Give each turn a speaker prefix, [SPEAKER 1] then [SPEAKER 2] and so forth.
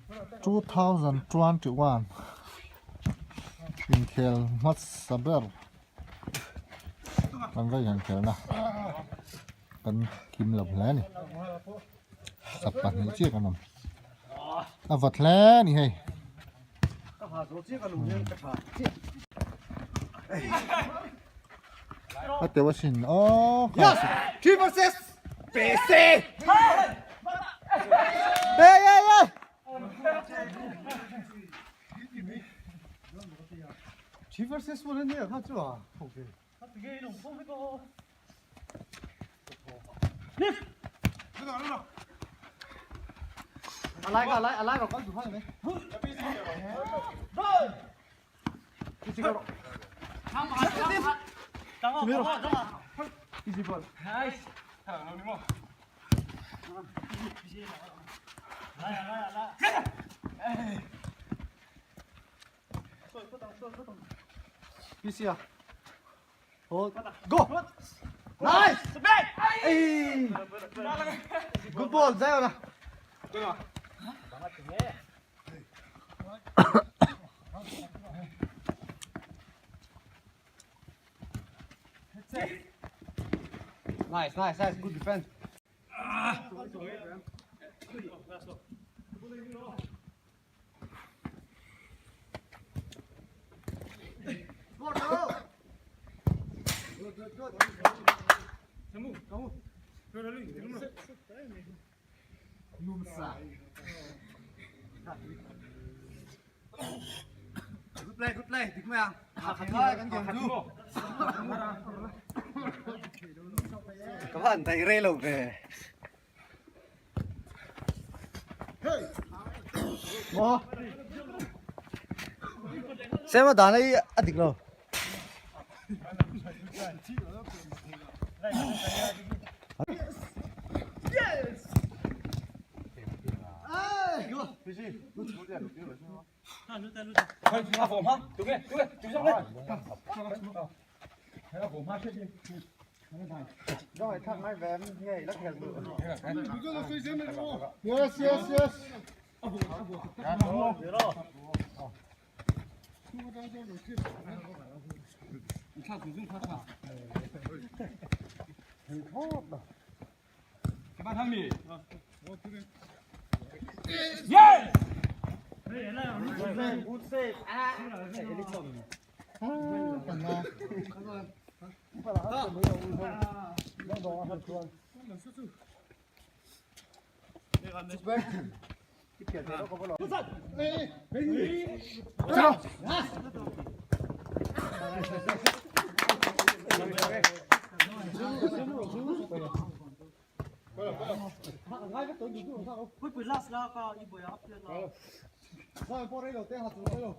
[SPEAKER 1] 2021 in khel mat saber kan vai han khel na kan kim lop hle ni sapat ni chi kanam avat hle ni hei ate wasin
[SPEAKER 2] Yes! 3 versus PC!
[SPEAKER 1] hey hey hey
[SPEAKER 2] versus 뭐랬네요, 하죠. 오케이. 알라이 가 빨리 하네. 이지 볼. 비시야. 고! 나이스! 에이! 굿볼, 자요나. Nice, good defense. Good play, thích mày à? Các bạn thấy rê lầu về. Xem mà đàn ấy ăn thịt lầu. Rồi thằng mai vén nhảy lắc hẹn nữa. Yes.
[SPEAKER 3] Yes!
[SPEAKER 2] Good save. Cuối last là có ý bồi áp lên. Rồi, bỏ đây đầu tiên hạt xuống đây đâu.